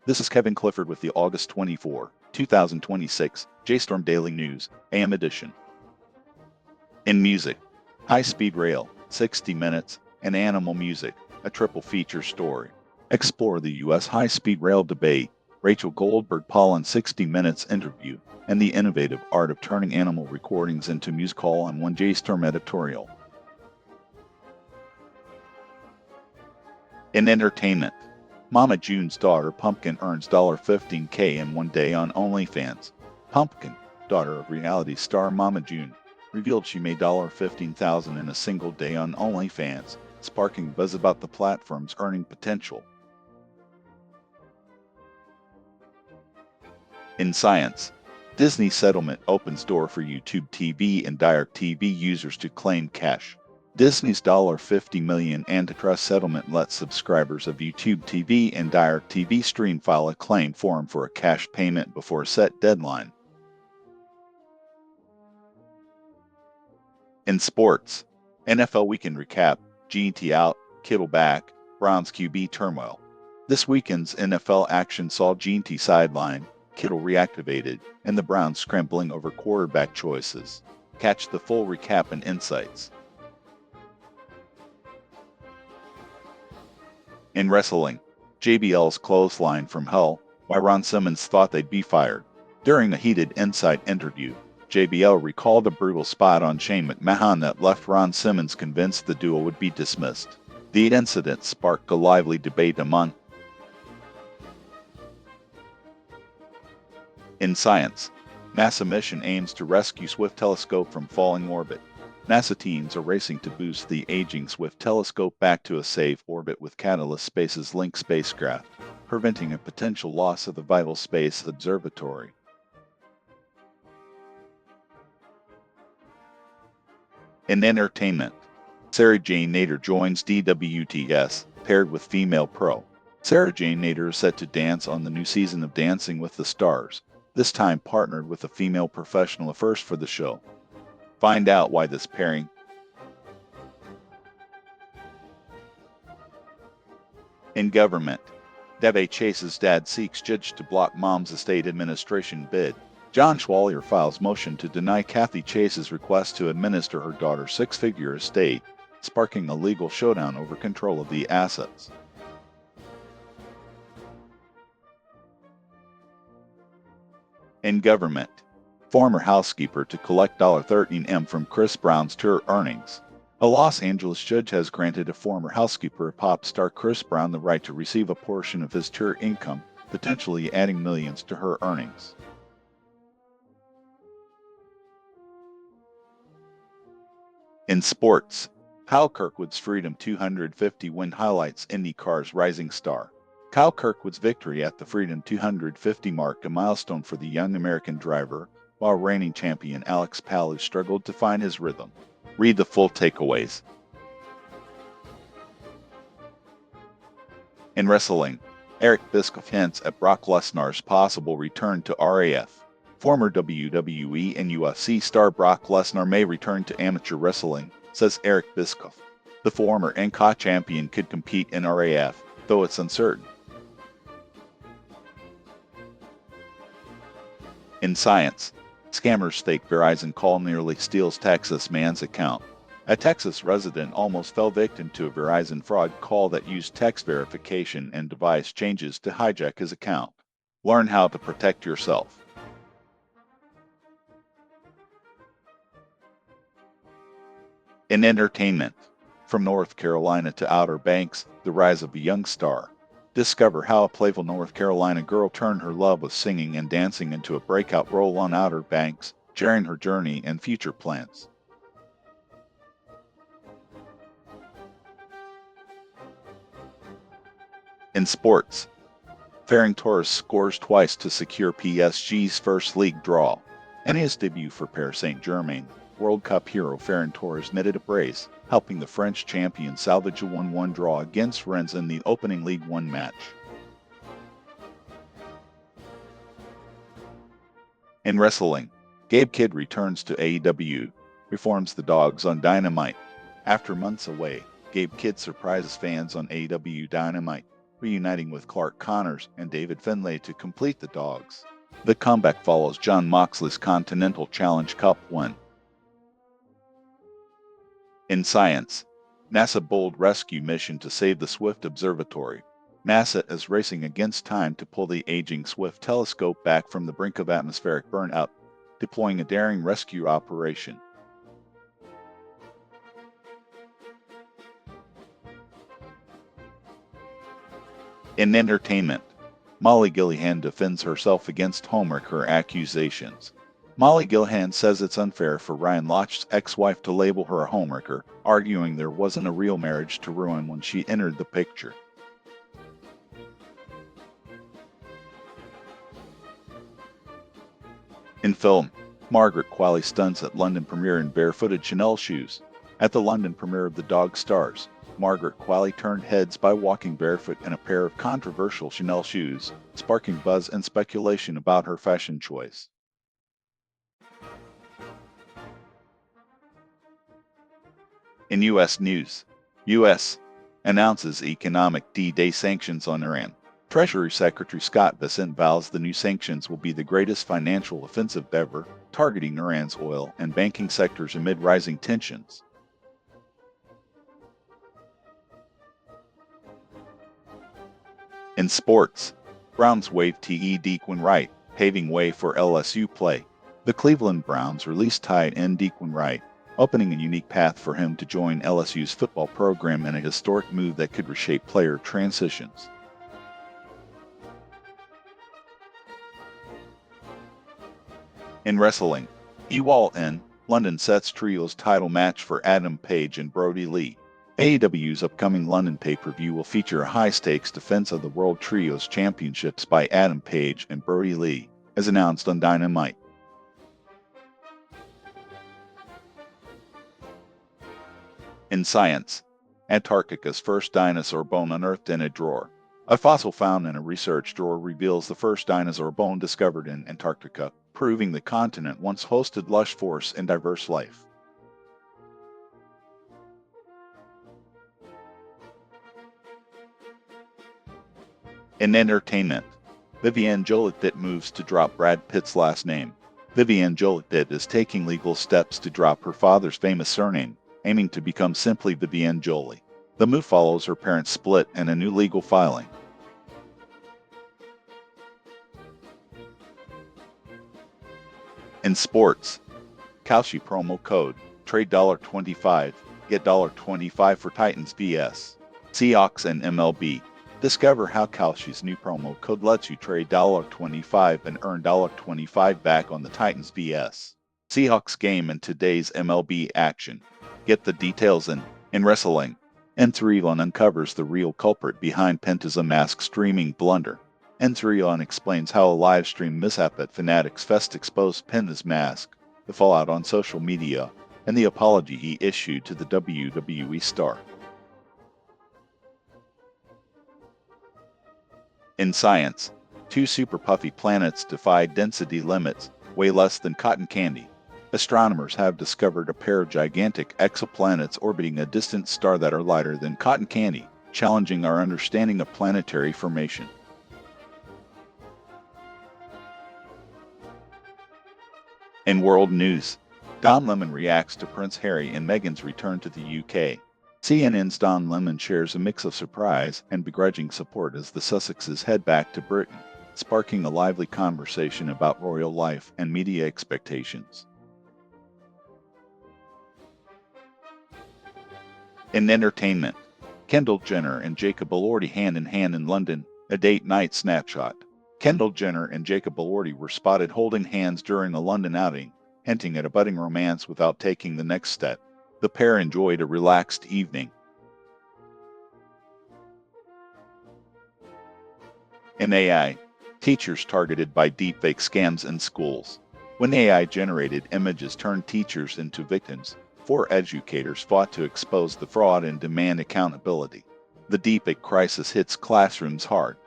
This is Kevin Clifford with the August 24, 2026 JASTORM Daily News, AM Edition. In music, High Speed Rail, 60 Minutes, and Animal Music, a triple feature story. Explore the U.S. high-speed rail debate, Rachel Goldberg-Pollan 60 Minutes interview, and the innovative art of turning animal recordings into music all on one JASTORM editorial. In entertainment, Mama June's daughter Pumpkin earns $15K in one day on OnlyFans. Pumpkin, daughter of reality star Mama June, revealed she made $15,000 in a single day on OnlyFans, sparking buzz about the platform's earning potential. In science, Disney settlement opens door for YouTube TV and DirecTV users to claim cash. Disney's $50 million antitrust settlement lets subscribers of YouTube TV and DirecTV Stream file a claim form for a cash payment before a set deadline. In sports, NFL Weekend Recap, Jeanty out, Kittle back, Browns QB turmoil. This weekend's NFL action saw Jeanty sidelined, Kittle reactivated, and the Browns scrambling over quarterback choices. Catch the full recap and insights. In wrestling, JBL's Clothesline from Hell, why Ron Simmons thought they'd be fired. During a heated Insight interview, JBL recalled a brutal spot on Shane McMahon that left Ron Simmons convinced the duo would be dismissed. The incident sparked a lively debate among. In science, NASA mission aims to rescue Swift telescope from falling orbit. NASA teams are racing to boost the aging Swift telescope back to a safe orbit with Catalyst Space's Link spacecraft, preventing a potential loss of the vital space observatory. In entertainment, Sarah Jane Nader joins DWTS, paired with female pro. Sarah Jane Nader is set to dance on the new season of Dancing with the Stars, this time partnered with a female professional, a first for the show. Find out why this pairing. In government, Daveigh Chase's dad seeks judge to block mom's estate administration bid. John Schwalier files motion to deny Kathy Chase's request to administer her daughter's six-figure estate, sparking a legal showdown over control of the assets. In government, former housekeeper to collect $13M from Chris Brown's tour earnings. A Los Angeles judge has granted a former housekeeper of pop star Chris Brown the right to receive a portion of his tour income, potentially adding millions to her earnings. In sports, Kyle Kirkwood's Freedom 250 win highlights IndyCar's rising star. Kyle Kirkwood's victory at the Freedom 250 marked a milestone for the young American driver, while reigning champion Alex Palou struggled to find his rhythm. Read the full takeaways. In wrestling, Eric Bischoff hints at Brock Lesnar's possible return to RAF. Former WWE and UFC star Brock Lesnar may return to amateur wrestling, says Eric Bischoff. The former NCAA champion could compete in RAF, though it's uncertain. In science, scammers stake Verizon call nearly steals Texas man's account. A Texas resident almost fell victim to a Verizon fraud call that used text verification and device changes to hijack his account. Learn how to protect yourself. In entertainment, from North Carolina to Outer Banks, the rise of a young star. Discover how a playful North Carolina girl turned her love of singing and dancing into a breakout role on Outer Banks, sharing her journey and future plans. In sports, Ferran Torres scores twice to secure PSG's first league draw. In his debut for Paris Saint-Germain, World Cup hero Ferran Torres netted a brace, helping the French champion salvage a 1-1 draw against Rennes in the opening League One match. In wrestling, Gabe Kidd returns to AEW, reforms the Dogs on Dynamite. After months away, Gabe Kidd surprises fans on AEW Dynamite, reuniting with Clark Connors and David Finlay to complete the Dogs. The comeback follows Jon Moxley's Continental Challenge Cup win. In science, NASA bold rescue mission to save the Swift Observatory. NASA is racing against time to pull the aging Swift telescope back from the brink of atmospheric burnout, deploying a daring rescue operation. In entertainment, Molly Gillihan defends herself against homewrecker accusations. Molly Gillihan says it's unfair for Ryan Loche's ex-wife to label her a homewrecker, arguing there wasn't a real marriage to ruin when she entered the picture. In film, Margaret Qualley stunts at London premiere in barefooted Chanel shoes. At the London premiere of The Dog Stars, Margaret Qualley turned heads by walking barefoot in a pair of controversial Chanel shoes, sparking buzz and speculation about her fashion choice. In U.S. news, U.S. announces economic D-Day sanctions on Iran. Treasury Secretary Scott Bessent vows the new sanctions will be the greatest financial offensive ever, targeting Iran's oil and banking sectors amid rising tensions. In sports, Browns waive TE Dequan Wright, paving way for LSU play. The Cleveland Browns released tight end Dequan Wright, opening a unique path for him to join LSU's football program in a historic move that could reshape player transitions. In wrestling, EWAL London sets trios title match for Adam Page and Brody Lee. AEW's upcoming London pay-per-view will feature a high-stakes defense of the World Trios Championships by Adam Page and Brody Lee, as announced on Dynamite. In science, Antarctica's first dinosaur bone unearthed in a drawer. A fossil found in a research drawer reveals the first dinosaur bone discovered in Antarctica, proving the continent once hosted lush forests and diverse life. In entertainment, Vivienne Jolitet moves to drop Brad Pitt's last name. Vivienne Jolitet is taking legal steps to drop her father's famous surname, aiming to become simply Vivienne Jolie. The move follows her parents' split and a new legal filing. In sports, Kalshi promo code, trade $25, get $25 for Titans vs. Seahawks and MLB. Discover how Kalshi's new promo code lets you trade $25 and earn $25 back on the Titans vs. Seahawks game in today's MLB action. Get the details in wrestling. N3on uncovers the real culprit behind Penta's Mask streaming blunder. N3on explains how a live stream mishap at Fanatics Fest exposed Penta's Mask, the fallout on social media, and the apology he issued to the WWE star. In science, two super puffy planets defy density limits, weigh less than cotton candy. Astronomers have discovered a pair of gigantic exoplanets orbiting a distant star that are lighter than cotton candy, challenging our understanding of planetary formation. In world news, Don Lemon reacts to Prince Harry and Meghan's return to the UK. CNN's Don Lemon shares a mix of surprise and begrudging support as the Sussexes head back to Britain, sparking a lively conversation about royal life and media expectations. In entertainment, Kendall Jenner and Jacob Elordi hand in hand in London, a date night snapshot. Kendall Jenner and Jacob Elordi were spotted holding hands during a London outing, hinting at a budding romance without taking the next step. The pair enjoyed a relaxed evening. In AI, teachers targeted by deepfake scams in schools. When AI-generated images turned teachers into victims, 4 educators fought to expose the fraud and demand accountability. The deepfake crisis hits classrooms hard.